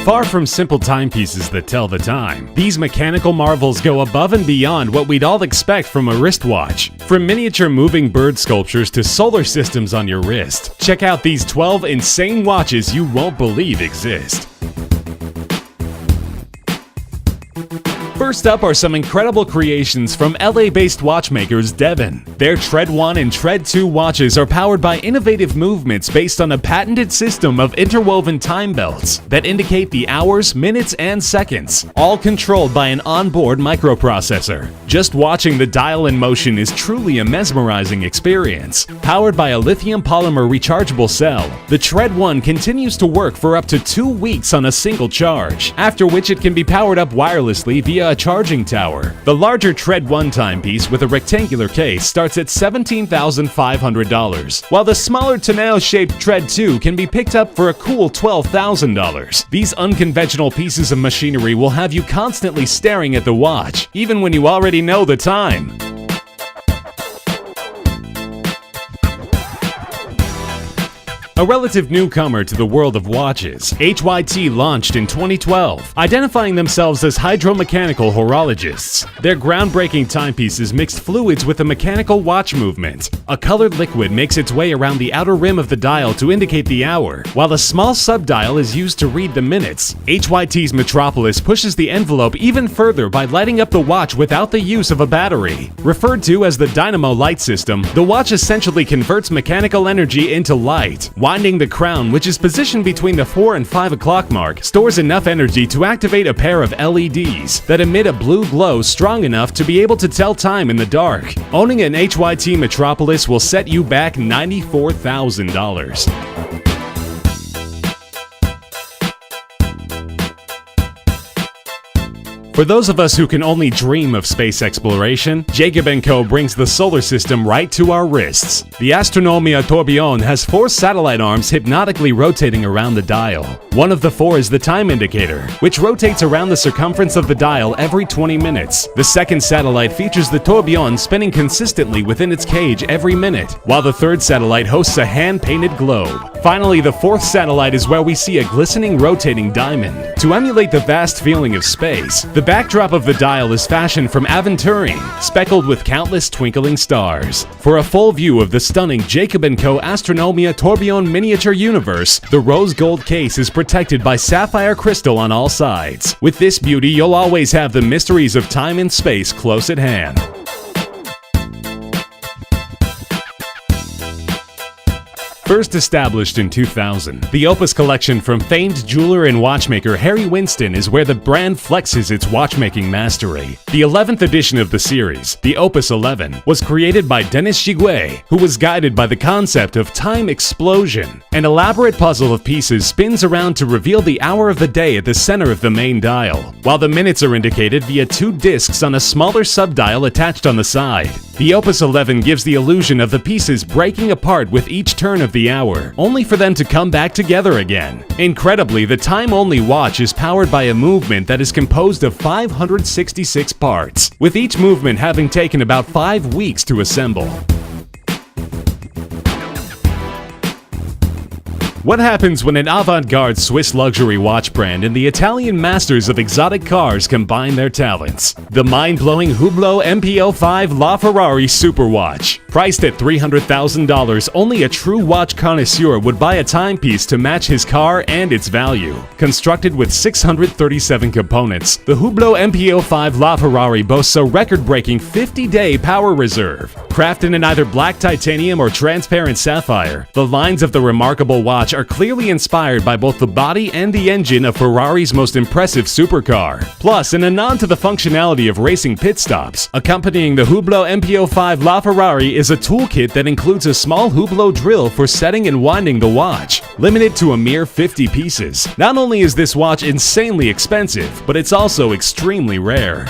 Far from simple timepieces that tell the time, these mechanical marvels go above and beyond what we'd all expect from a wristwatch. From miniature moving bird sculptures to solar systems on your wrist, check out these 12 insane watches you won't believe exist. First up are some incredible creations from LA-based watchmakers Devon. Their Tread 1 and Tread 2 watches are powered by innovative movements based on a patented system of interwoven time belts that indicate the hours, minutes, and seconds, all controlled by an onboard microprocessor. Just watching the dial in motion is truly a mesmerizing experience. Powered by a lithium polymer rechargeable cell, the Tread 1 continues to work for up to 2 weeks on a single charge, after which it can be powered up wirelessly via a charging tower. The larger Tread 1 timepiece with a rectangular case starts at $17,500, while the smaller tonneau-shaped Tread 2 can be picked up for a cool $12,000. These unconventional pieces of machinery will have you constantly staring at the watch, even when you already know the time. A relative newcomer to the world of watches, HYT launched in 2012, identifying themselves as hydromechanical horologists. Their groundbreaking timepieces mixed fluids with a mechanical watch movement. A colored liquid makes its way around the outer rim of the dial to indicate the hour, while a small subdial is used to read the minutes. HYT's Metropolis pushes the envelope even further by lighting up the watch without the use of a battery. Referred to as the dynamo light system, the watch essentially converts mechanical energy into light. Winding the crown, which is positioned between the 4 and 5 o'clock mark, stores enough energy to activate a pair of LEDs that emit a blue glow strong enough to be able to tell time in the dark. Owning an HYT Metropolis will set you back $94,000. For those of us who can only dream of space exploration, Jacob & Co. brings the solar system right to our wrists. The Astronomia Tourbillon has 4 satellite arms hypnotically rotating around the dial. One of the 4 is the time indicator, which rotates around the circumference of the dial every 20 minutes. The second satellite features the tourbillon spinning consistently within its cage every minute, while the third satellite hosts a hand-painted globe. Finally, the 4th satellite is where we see a glistening rotating diamond. To emulate the vast feeling of space, the backdrop of the dial is fashioned from aventurine, speckled with countless twinkling stars. For a full view of the stunning Jacob & Co. Astronomia Tourbillon miniature universe, the rose gold case is protected by sapphire crystal on all sides. With this beauty, you'll always have the mysteries of time and space close at hand. First established in 2000, the Opus collection from famed jeweler and watchmaker Harry Winston is where the brand flexes its watchmaking mastery. The 11th edition of the series, the Opus 11, was created by Denis Giguet, who was guided by the concept of time explosion. An elaborate puzzle of pieces spins around to reveal the hour of the day at the center of the main dial, while the minutes are indicated via 2 discs on a smaller subdial attached on the side. The Opus 11 gives the illusion of the pieces breaking apart with each turn of the hour, only for them to come back together again. Incredibly, the time-only watch is powered by a movement that is composed of 566 parts, with each movement having taken about 5 weeks to assemble. What happens when an avant-garde Swiss luxury watch brand and the Italian masters of exotic cars combine their talents? The mind-blowing Hublot MPO5 LaFerrari Superwatch. Priced at $300,000, only a true watch connoisseur would buy a timepiece to match his car and its value. Constructed with 637 components, the Hublot MPO5 LaFerrari boasts a record-breaking 50-day power reserve. Crafted in either black titanium or transparent sapphire, the lines of the remarkable watch are clearly inspired by both the body and the engine of Ferrari's most impressive supercar. Plus, in a nod to the functionality of racing pit stops, accompanying the Hublot MPO5 LaFerrari is a toolkit that includes a small Hublot drill for setting and winding the watch, limited to a mere 50 pieces. Not only is this watch insanely expensive, but it's also extremely rare.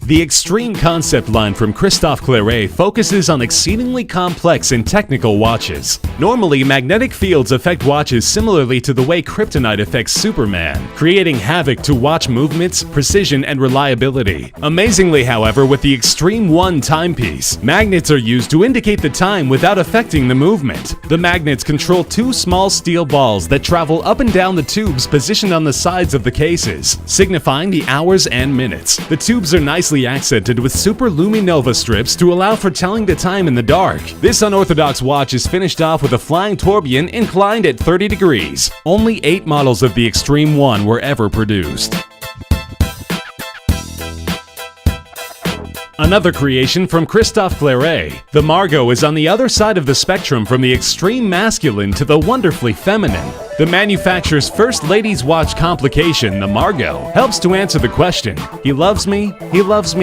The Extreme concept line from Christophe Claret focuses on exceedingly complex and technical watches. Normally, magnetic fields affect watches similarly to the way kryptonite affects Superman, creating havoc to watch movements, precision, and reliability. Amazingly, however, with the Extreme 1 timepiece, magnets are used to indicate the time without affecting the movement. The magnets control two small steel balls that travel up and down the tubes positioned on the sides of the cases, signifying the hours and minutes. The tubes are nicely accented with super luminova strips to allow for telling the time in the dark. This unorthodox watch is finished off with a flying tourbillon inclined at 30 degrees. Only 8 models of the Extreme 1 were ever produced. Another creation from Christophe Claret, the Margot is on the other side of the spectrum from the extreme masculine to the wonderfully feminine. The manufacturer's first ladies' watch complication, the Margot, helps to answer the question, he loves me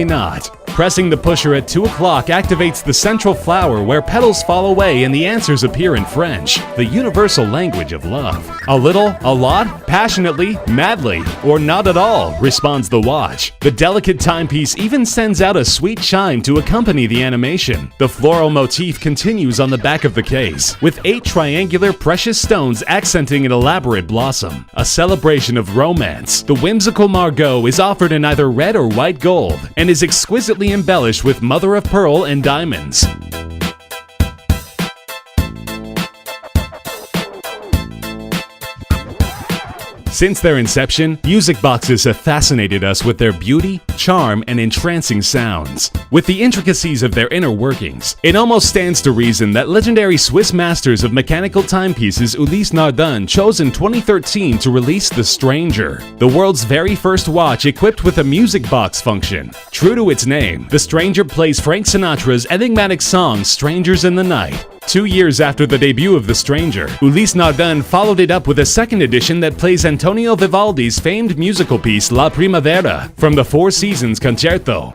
not. Pressing the pusher at 2 o'clock activates the central flower where petals fall away and the answers appear in French, the universal language of love. A little, a lot, passionately, madly, or not at all, responds the watch. The delicate timepiece even sends out a sweet chime to accompany the animation. The floral motif continues on the back of the case, with 8 triangular precious stones accenting an elaborate blossom. A celebration of romance, the whimsical Margot is offered in either red or white gold, and is exquisitely embellished with mother of pearl and diamonds. Since their inception, music boxes have fascinated us with their beauty, charm, and entrancing sounds. With the intricacies of their inner workings, it almost stands to reason that legendary Swiss masters of mechanical timepieces Ulysse Nardin chose in 2013 to release the Stranger, the world's very first watch equipped with a music box function. True to its name, the Stranger plays Frank Sinatra's enigmatic song Strangers in the Night. 2 years after the debut of The Stranger, Ulysse Nardin followed it up with a second edition that plays Antonio Vivaldi's famed musical piece La Primavera from the Four Seasons Concerto.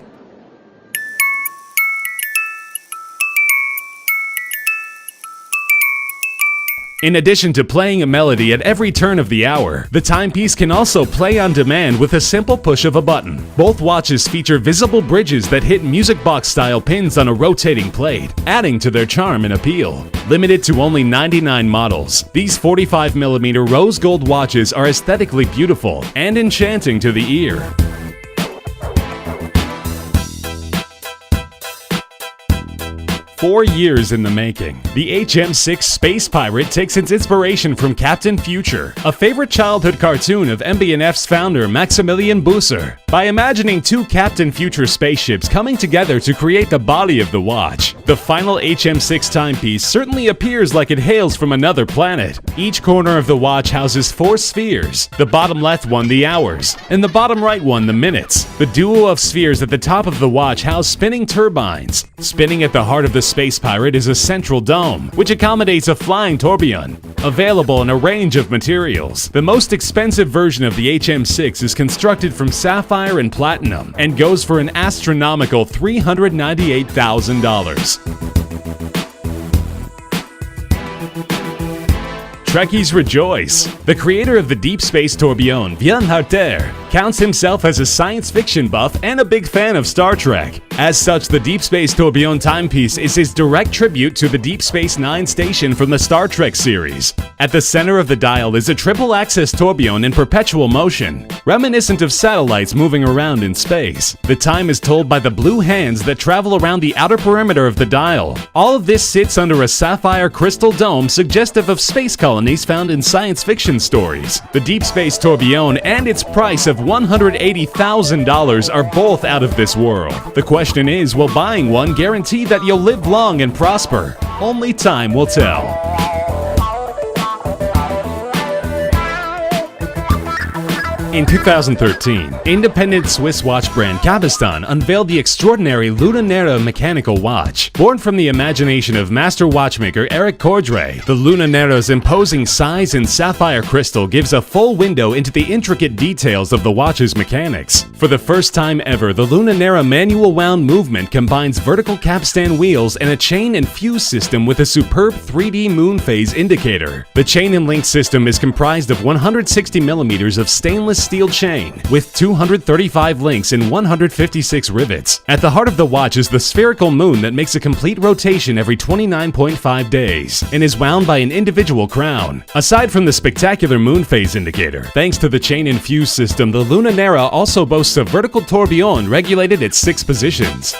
In addition to playing a melody at every turn of the hour, the timepiece can also play on demand with a simple push of a button. Both watches feature visible bridges that hit music box-style pins on a rotating plate, adding to their charm and appeal. Limited to only 99 models, these 45mm rose gold watches are aesthetically beautiful and enchanting to the ear. "4 years in the making, the HM6 Space Pirate takes its inspiration from Captain Future, a favorite childhood cartoon of MB&F's founder Maximilian Busser. By imagining 2 Captain Future spaceships coming together to create the body of the watch, the final HM6 timepiece certainly appears like it hails from another planet. Each corner of the watch houses 4 spheres, the bottom left one the hours, and the bottom right one the minutes. The duo of spheres at the top of the watch house spinning turbines. Spinning at the heart of the Space Pirate is a central dome, which accommodates a flying tourbillon. Available in a range of materials, the most expensive version of the HM6 is constructed from sapphire and platinum and goes for an astronomical $398,000. Trekkies rejoice! The creator of the Deep Space Tourbillon, Vian Harter, counts himself as a science fiction buff and a big fan of Star Trek. As such, the Deep Space Tourbillon timepiece is his direct tribute to the Deep Space Nine station from the Star Trek series. At the center of the dial is a triple-axis tourbillon in perpetual motion, reminiscent of satellites moving around in space. The time is told by the blue hands that travel around the outer perimeter of the dial. All of this sits under a sapphire crystal dome suggestive of space colonies found in science fiction stories. The Deep Space Tourbillon and its price of $180,000 are both out of this world. The question is, will buying one guarantee that you'll live long and prosper? Only time will tell. In 2013, independent Swiss watch brand Cabestan unveiled the extraordinary Luna Nera mechanical watch. Born from the imagination of master watchmaker Eric Cordray, the Luna Nera's imposing size and sapphire crystal gives a full window into the intricate details of the watch's mechanics. For the first time ever, the Luna Nera manual wound movement combines vertical capstan wheels and a chain and fuse system with a superb 3D moon phase indicator. The chain and link system is comprised of 160mm of stainless steel chain with 235 links and 156 rivets. At the heart of the watch is the spherical moon that makes a complete rotation every 29.5 days and is wound by an individual crown. Aside from the spectacular moon phase indicator, thanks to the chain-infused system, the Lunanera also boasts a vertical tourbillon regulated at 6 positions.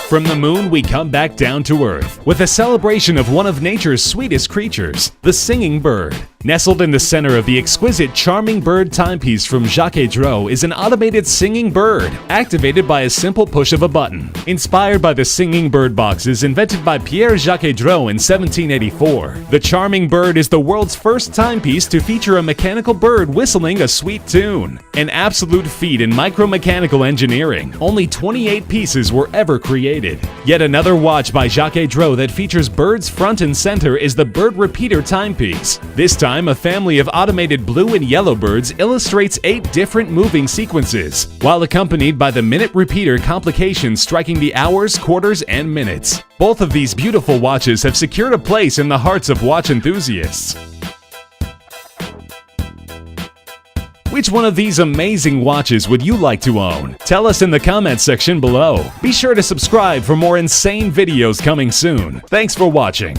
From the moon, we come back down to Earth with a celebration of one of nature's sweetest creatures, the singing bird. Nestled in the center of the exquisite Charming Bird timepiece from Jacques Dreux is an automated singing bird, activated by a simple push of a button. Inspired by the singing bird boxes invented by Pierre-Jacques Dreux in 1784, the Charming Bird is the world's first timepiece to feature a mechanical bird whistling a sweet tune. An absolute feat in micromechanical engineering. Only 28 pieces were ever created. Yet another watch by Jacques Dreux that features birds front and center is the Bird Repeater timepiece. This time, a family of automated blue and yellow birds illustrates 8 different moving sequences, while accompanied by the minute repeater complication striking the hours, quarters, and minutes. Both of these beautiful watches have secured a place in the hearts of watch enthusiasts. Which one of these amazing watches would you like to own? Tell us in the comments section below. Be sure to subscribe for more insane videos coming soon. Thanks for watching.